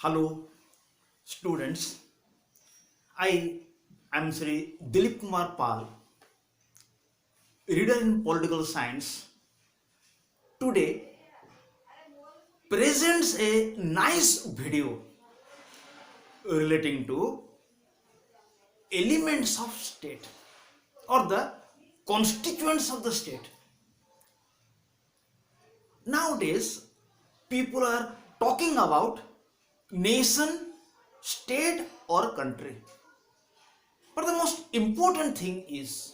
Hello, students. I am Sri Dilip Kumar Pal, reader in political science. Today presents a nice video relating to elements of state or the constituents of the state. Nowadays, people are talking about nation, state, or country. But the most important thing is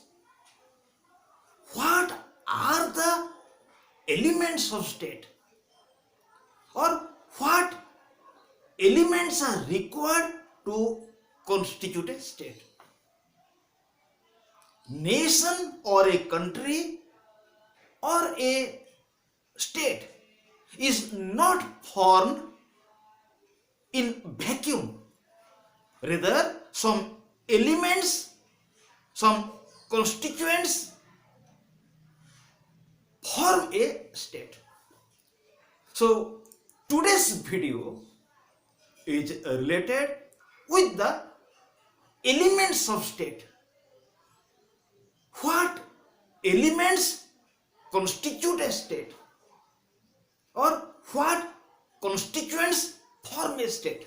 what are the elements of state or what elements are required to constitute a state. Nation or a country or a state is not formed in vacuum. Rather, some elements, some constituents form a state. So today's video is related with the elements of state. What elements constitute a state or what constituents form a state.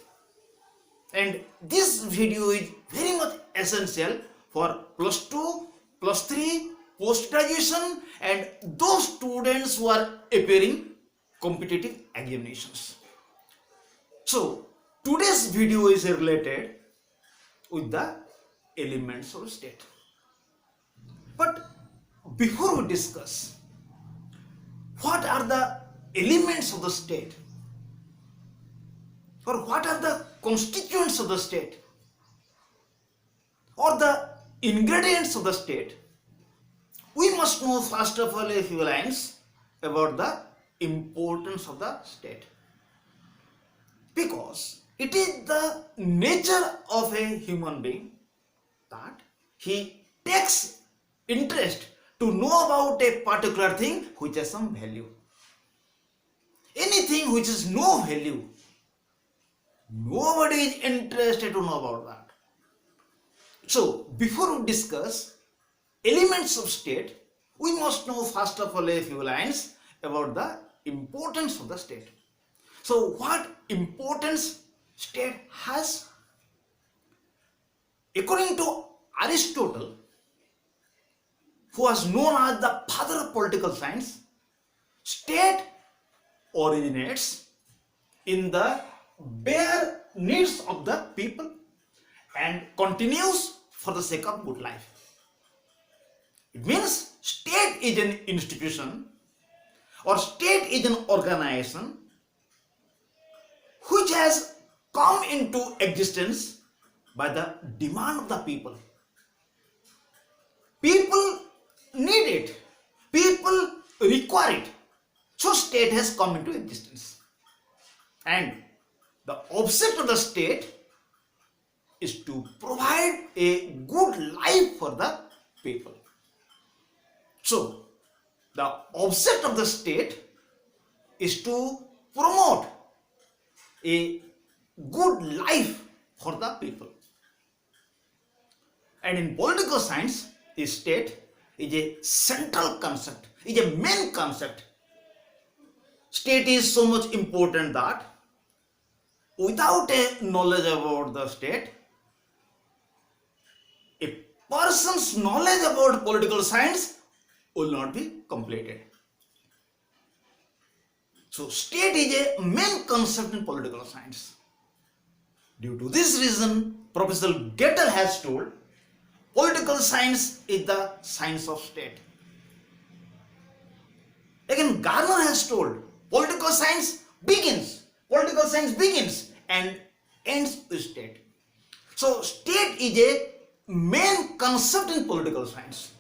And this video is very much essential for plus 2, plus 3, post graduation and those students who are appearing competitive examinations. So today's video is related with the elements of state. But before we discuss what are the elements of the state or what are the constituents of the state or the ingredients of the state, we must know first of all a few lines about the importance of the state, because it is the nature of a human being that he takes interest to know about a particular thing which has some value. Anything which is no value, nobody is interested to know about that. So before we discuss elements of state, we must know first of all a few lines about the importance of the state. So what importance state has? According to Aristotle, who was known as the father of political science, state originates in the bare needs of the people and continues for the sake of good life. It means state is an institution or state is an organization which has come into existence by the demand of the people. People need it, people require it, so state has come into existence. And the object of the state is to provide a good life for the people. So the object of the state is to promote a good life for the people. And in political science, the state is a central concept, is a main concept. State is so much important that without a knowledge about the state, a person's knowledge about political science will not be completed. So state is a main concept in political science. Due to this reason, Professor Gettel has told political science is the science of state. Again, Garner has told political science begins and ends with state. So state is a main concept in political science.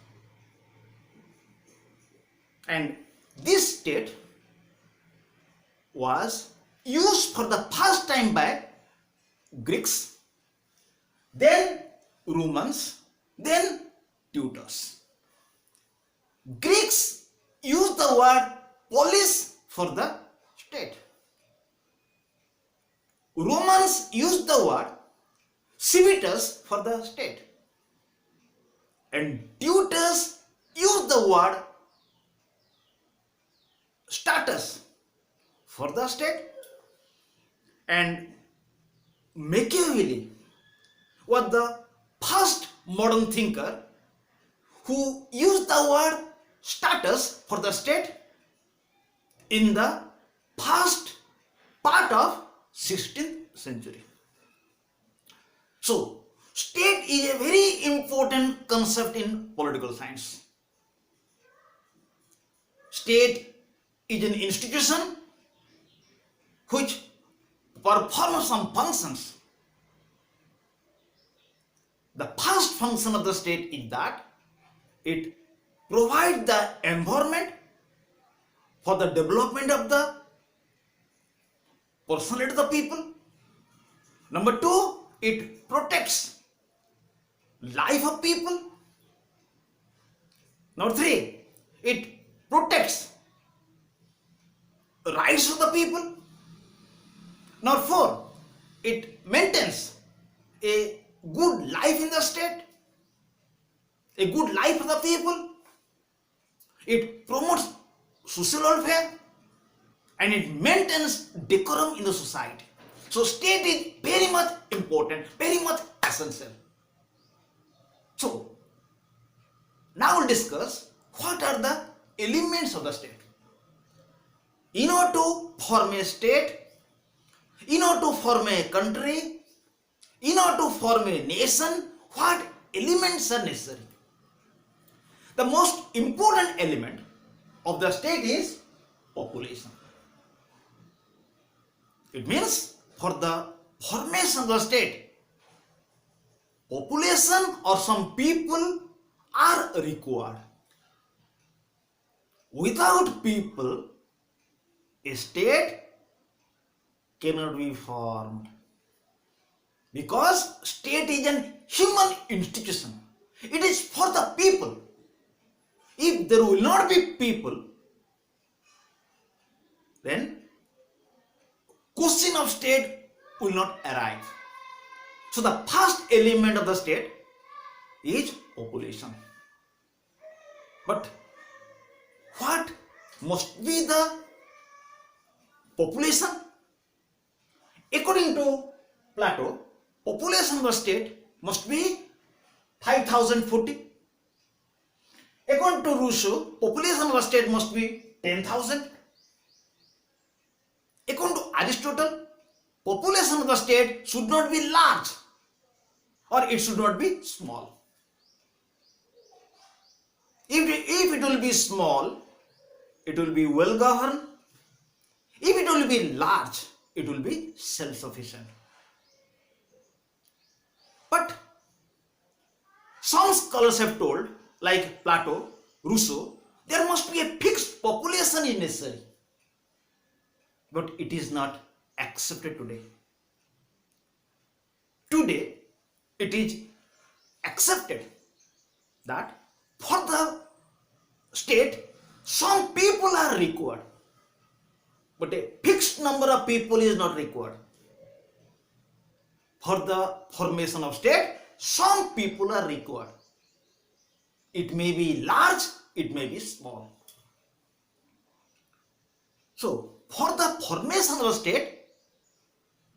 And this state was used for the first time by Greeks, then Romans, then Tutors. Greeks used the word polis for the state. Romans used the word civitas for the state, and Tutors used the word status for the state, and Machiavelli was the first modern thinker who used the word status for the state in the first part of 16th century. So, state is a very important concept in political science. State is an institution which performs some functions. The first function of the state is that it provides the environment for the development of the personality of the people. Number two, it protects life of people. Number three, it protects rights of the people. Number four, it maintains a good life in the state, a good life for the people. It promotes social welfare and it maintains decorum in the society. So state is very much important, very much essential. So now we'll discuss what are the elements of the state. In order to form a state, in order to form a country, in order to form a nation, what elements are necessary? The most important element of the state is population. It means for the formation of the state, population or some people are required. Without people, a state cannot be formed. Because state is an human institution. It is for the people. If there will not be people, then question of state will not arise. So the first element of the state is population. But what must be the population? According to Plato, population of the state must be 5,040. According to Rousseau, population of the state must be 10,000. According to Aristotle, population of the state should not be large or it should not be small. If it will be small, it will be well governed. If it will be large, it will be self-sufficient. But some scholars have told, like Plato, Rousseau, there must be a fixed population is necessary. But it is not accepted today. Today, it is accepted that for the state, some people are required. But a fixed number of people is not required. For the formation of state, some people are required. It may be large, it may be small. So, for the formation of a state,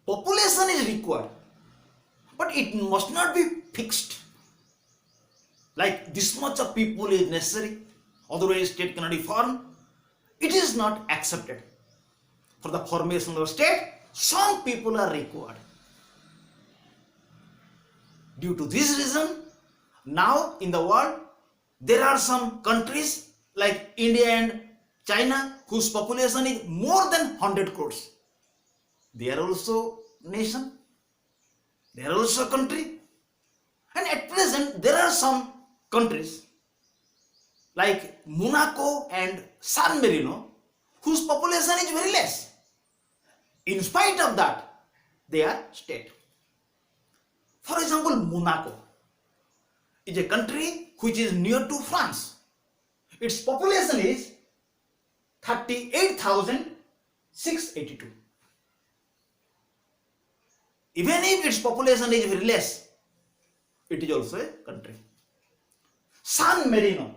population is required. But it must not be fixed. Like this much of people is necessary, otherwise state cannot be formed. It is not accepted. For the formation of a state, some people are required. Due to this reason, now in the world, there are some countries like India and China whose population is more than 100 crores. They are also nation. They are also a country. And at present, there are some countries like Monaco and San Marino whose population is very less. In spite of that, they are state. For example, Monaco is a country which is near to France. Its population is 38,682. Even if its population is very less, it is also a country. San Marino,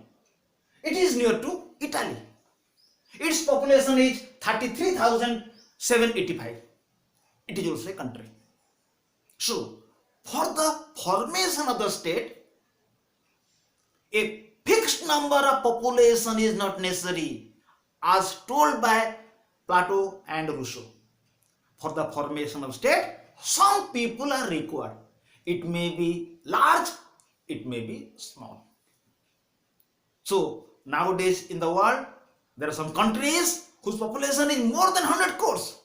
it is near to Italy. Its population is 33,785. It is also a country. So, for the formation of the state, a fixed number of population is not necessary, as told by Plato and Rousseau. For the formation of state, some people are required. It may be large, it may be small. So nowadays in the world, there are some countries whose population is more than 100 crores.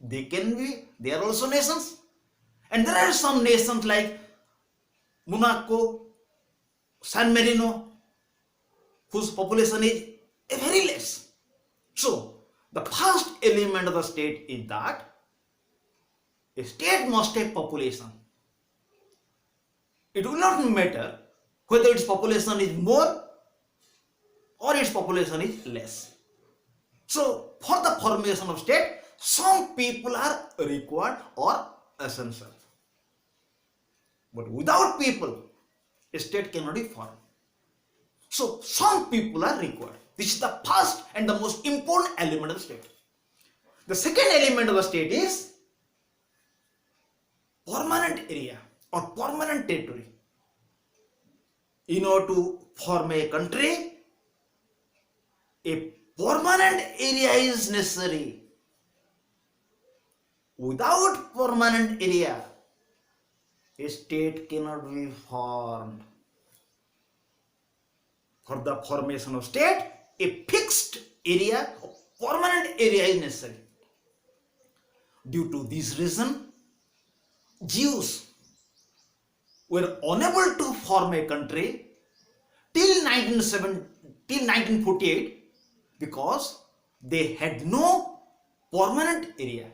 They are also nations. And there are some nations like Monaco, San Marino, whose population is very less. So the first element of the state is that a state must have population. It will not matter whether its population is more or its population is less. So for the formation of state, some people are required or essential. But without people, a state cannot be formed. So some people are required. This is the first and the most important element of the state. The second element of the state is permanent area or permanent territory. In order to form a country, a permanent area is necessary. Without permanent area, a state cannot be formed. For the formation of state, a fixed area, a permanent area is necessary. Due to this reason, Jews were unable to form a country till 1948 because they had no permanent area.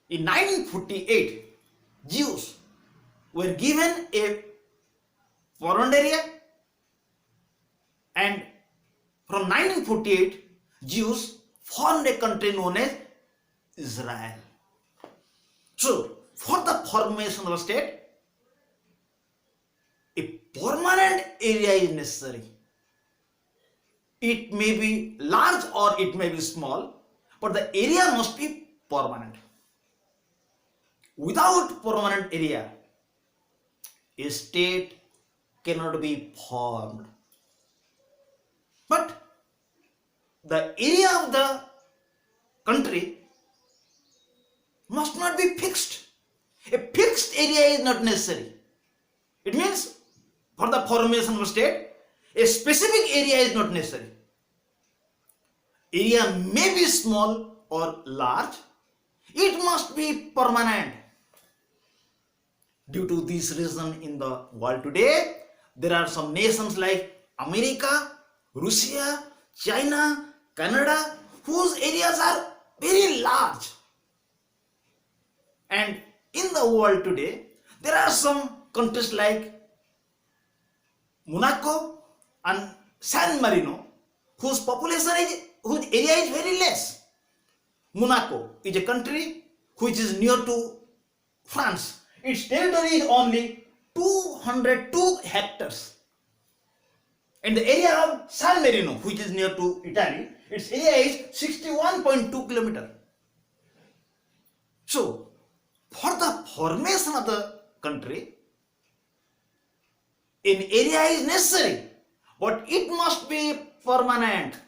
In 1948, Jews were given a permanent area, and from 1948, Jews formed a country known as Israel. So, for the formation of a state, a permanent area is necessary. It may be large or it may be small, but the area must be permanent. Without permanent area, a state cannot be formed. But the area of the country must not be fixed. A fixed area is not necessary. It means for the formation of a state, a specific area is not necessary. Area may be small or large. It must be permanent. Due to this reason, in the world today, there are some nations like America, Russia, China, Canada, whose areas are very large. And in the world today, there are some countries like Monaco and San Marino, whose area is very less. Monaco is a country which is near to France. Its territory is only 202 hectares. And the area of San Marino, which is near to Italy, its area is 61.2 kilometers. So, for the formation of the country, an area is necessary, but it must be permanent.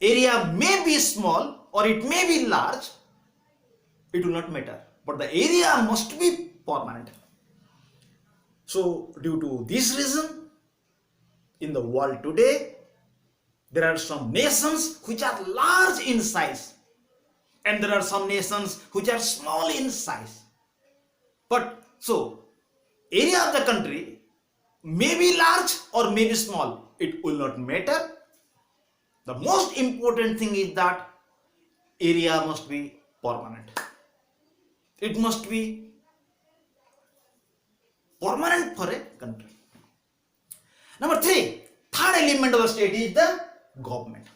Area may be small or it may be large, it will not matter, but the area must be permanent. So, due to this reason, in the world today, there are some nations which are large in size, and there are some nations which are small in size. But so, area of the country may be large or may be small. It will not matter. The most important thing is that area must be permanent. It must be permanent for a country. Number 3, third element of the state is the government.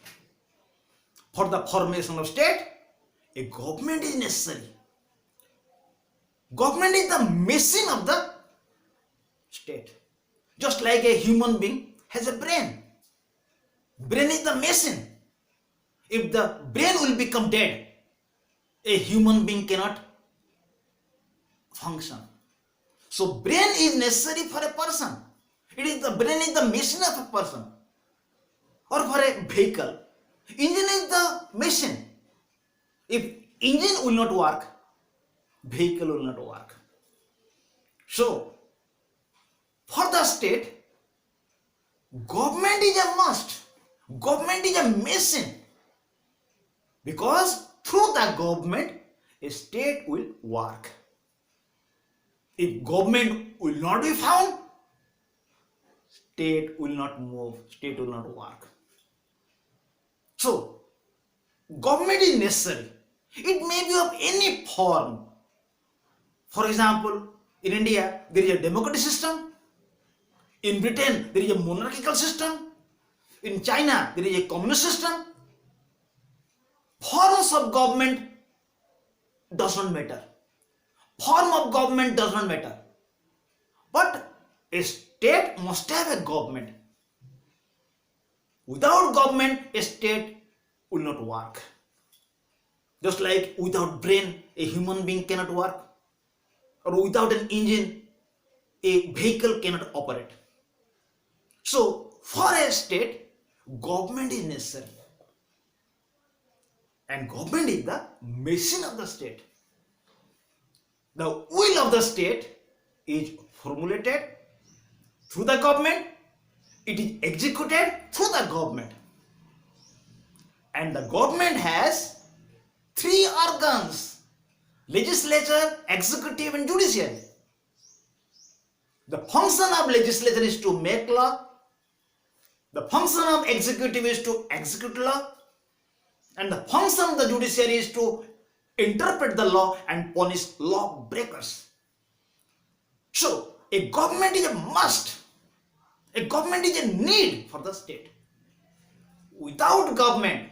For the formation of state, a government is necessary. Government is the machine of the state. Just like a human being has a brain. Brain is the machine. If the brain will become dead, a human being cannot function. So brain is necessary for a person. The brain is the machine of a person or for a vehicle. Engine is the machine. If engine will not work, vehicle will not work. So for the state, government is a must. Government is a machine. Because through the government, a state will work. If government will not be found, state will not move, state will not work. So, government is necessary. It may be of any form. For example, in India, there is a democratic system. In Britain, there is a monarchical system. In China, there is a communist system. Forms of government does not matter. Form of government does not matter. But a state must have a government. Without government, a state will not work. Just like without brain, a human being cannot work. Or without an engine, a vehicle cannot operate. So, for a state, government is necessary. And government is the machine of the state. The will of the state is formulated through the government. It is executed through the government. And the government has three organs: legislature, executive, and judiciary. The function of legislature is to make law. The function of executive is to execute law. And the function of the judiciary is to interpret the law and punish law breakers. So, a government is a must. A government is a need for the state. Without government,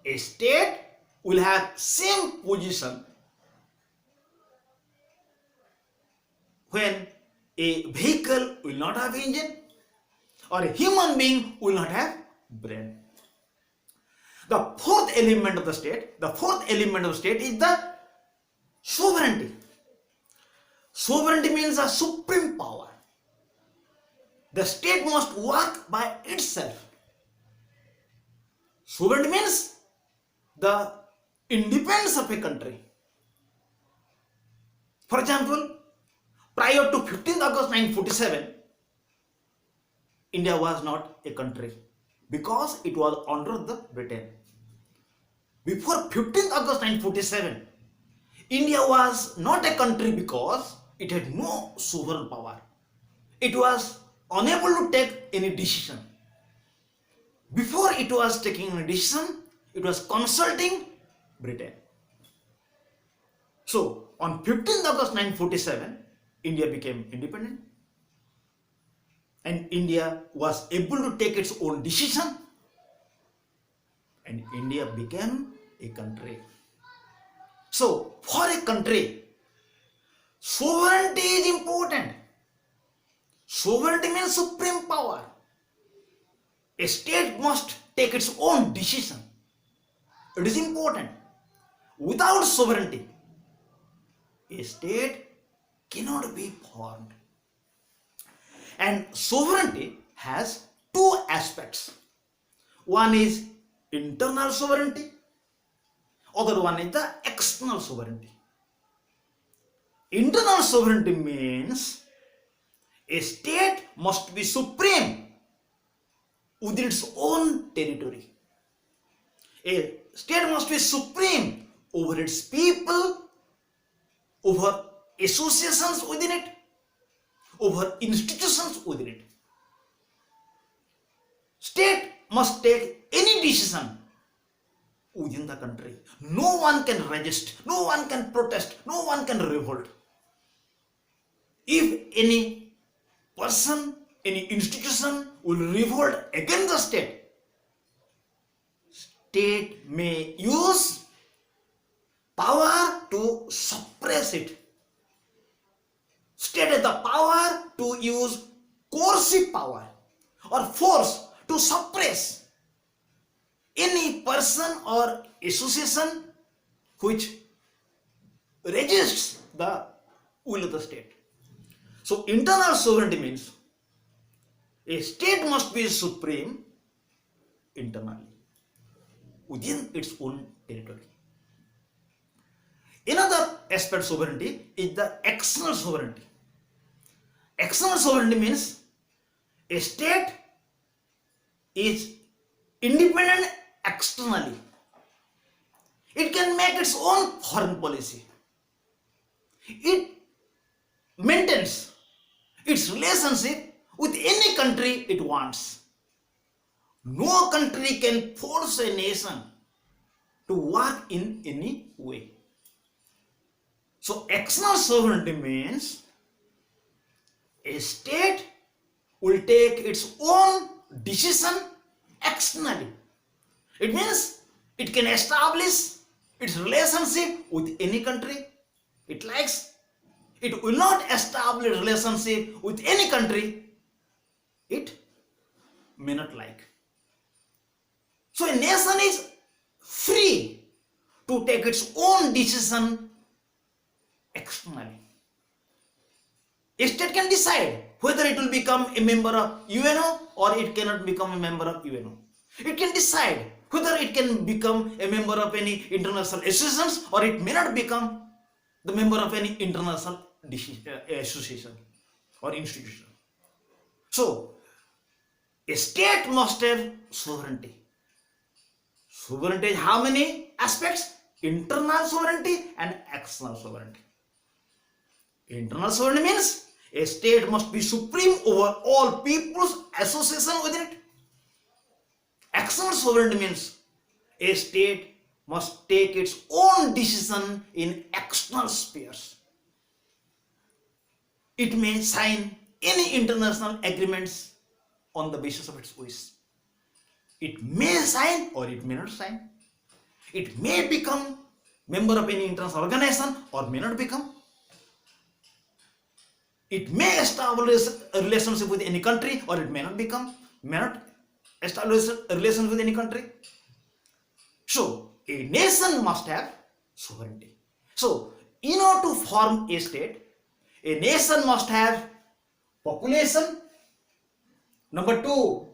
a state will have same position when a vehicle will not have engine or a human being will not have brain. The fourth element of the state is the sovereignty. Sovereignty means a supreme power. The state must work by itself. Sovereignty means the independence of a country. For example, prior to 15th August 1947, India was not a country because it was under the Britain. Before 15th August 1947, India was not a country because it had no sovereign power. It was unable to take any decision. Before it was taking a decision, it was consulting Britain. So, on 15th August 1947, India became independent. And India was able to take its own decision. And India became a country. So, for a country, sovereignty is important. Sovereignty means supreme power. A state must take its own decision. It is important. Without sovereignty, a state cannot be formed. And sovereignty has two aspects. One is internal sovereignty, other one is the external sovereignty. Internal sovereignty means a state must be supreme within its own territory. A state must be supreme over its people, over associations within it, over institutions within it. State must take any decision within the country. No one can resist, no one can protest, no one can revolt. If any person, any institution will revolt against the state, state may use power to suppress it. State has the power to use coercive power or force to suppress any person or association which resists the will of the state. So internal sovereignty means a state must be supreme internally within its own territory. Another aspect of sovereignty is the external sovereignty. External sovereignty means a state is independent externally. It can make its own foreign policy. It maintains its relationship with any country it wants. No country can force a nation to work in any way. So external sovereignty means a state will take its own decision externally. It means it can establish its relationship with any country it likes. It will not establish a relationship with any country it may not like. So a nation is free to take its own decision externally. A state can decide whether it will become a member of UNO or it cannot become a member of UNO. It can decide whether it can become a member of any international associations or it may not become the member of any international association or institution. So, a state must have sovereignty. Sovereignty has how many aspects? Internal sovereignty and external sovereignty. Internal sovereignty means a state must be supreme over all people's association within it. External sovereignty means a state must take its own decision in external spheres. It may sign any international agreements on the basis of its wish. It may sign or it may not sign. It may become member of any international organization or may not become. It may establish a relationship with any country or it may not establish a relationship with any country. So, a nation must have sovereignty. So, in order to form a state, a nation must have population. Number 2,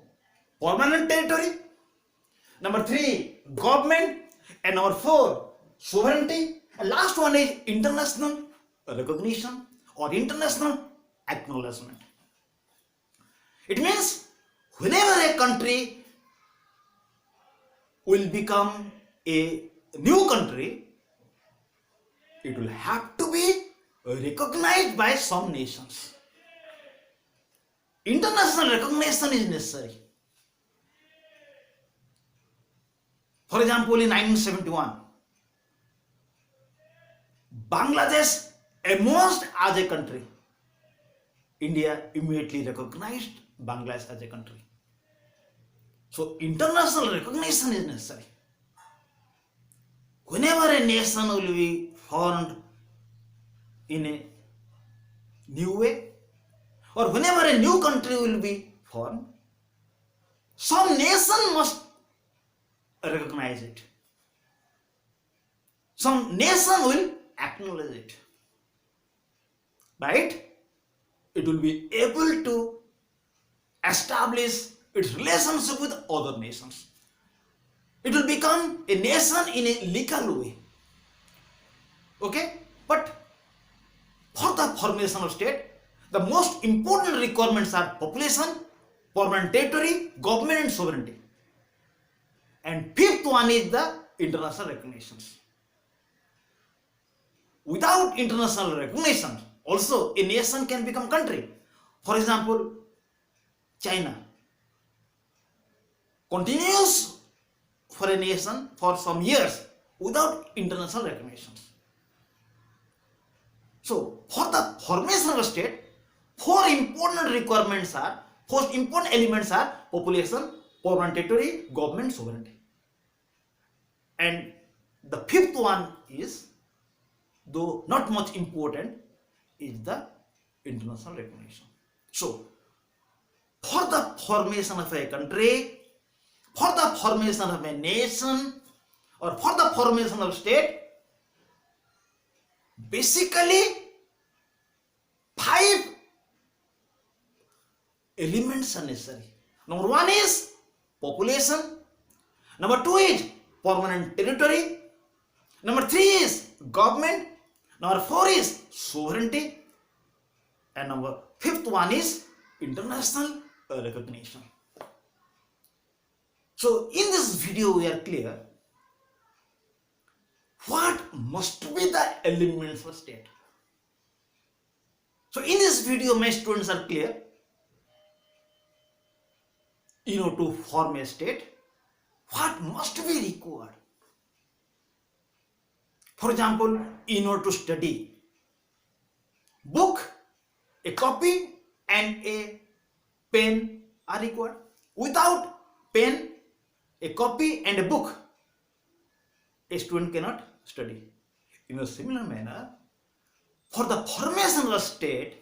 permanent territory. Number 3, government. And number 4, sovereignty. And last one is international recognition or international acknowledgement. It means whenever a country will become a new country, it will have to be recognized by some nations. International recognition is necessary. For example, in 1971, Bangladesh emerged as a country. India immediately recognized Bangladesh as a country. So international recognition is necessary. Whenever a nation will be formed in a new way, or whenever a new country will be formed, some nation must recognize it. Some nation will acknowledge it. Right? It will be able to establish its relationship with other nations. It will become a nation in a legal way. Okay? But for the formation of state, the most important requirements are population, permanent territory, government and sovereignty. And fifth one is the international recognitions. Without international recognition, also a nation can become country. For example, China continues for a nation for some years without international recognitions. So, for the formation of a state, four important elements are population, permanent territory, government, sovereignty. And the fifth one is though not much important, is the international recognition. So, for the formation of a country, for the formation of a nation, or for the formation of state, basically 5 elements are necessary. Number 1 is population. Number 2 is permanent territory. Number 3 is government. Number 4 is sovereignty. And number 5th one is international recognition. So in this video we are clear what must be the elements of state. So in this video my students are clear. To form a state, what must be required? For example, to study, book, a copy and a pen are required. Without pen, a copy and a book, a student cannot study. In a similar manner, for the formation of a state,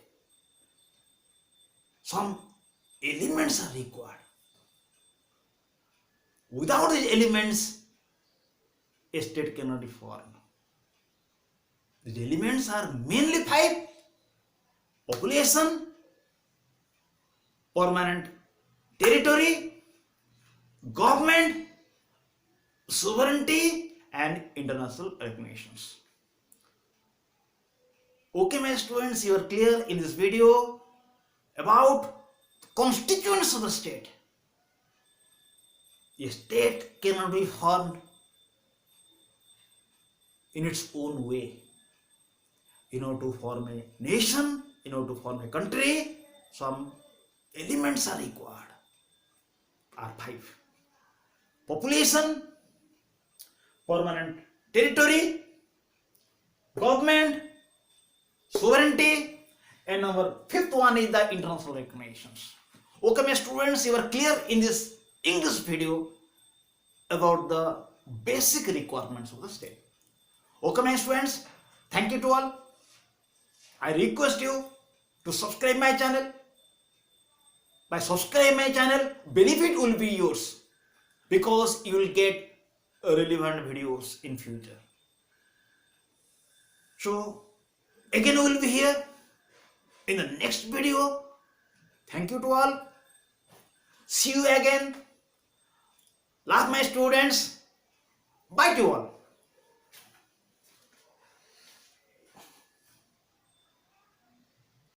some elements are required. Without these elements, a state cannot be formed. The elements are mainly 5: population, permanent territory, government, sovereignty, and international recognitions. Okay, my students, you are clear in this video about constituents of the state. A state cannot be formed in its own way. To form a nation, to form a country, some elements are required. Are 5: population, permanent territory, government, sovereignty, and number 5th one is the international recognitions. Okay, my students, you are clear in this English video about the basic requirements of the state. Okay, my students, thank you to all. I request you to subscribe my channel. By subscribing my channel, benefit will be yours because you will get relevant videos in future. So again we will be here in the next video. Thank you to all. See you again. Love my students. Bye to all.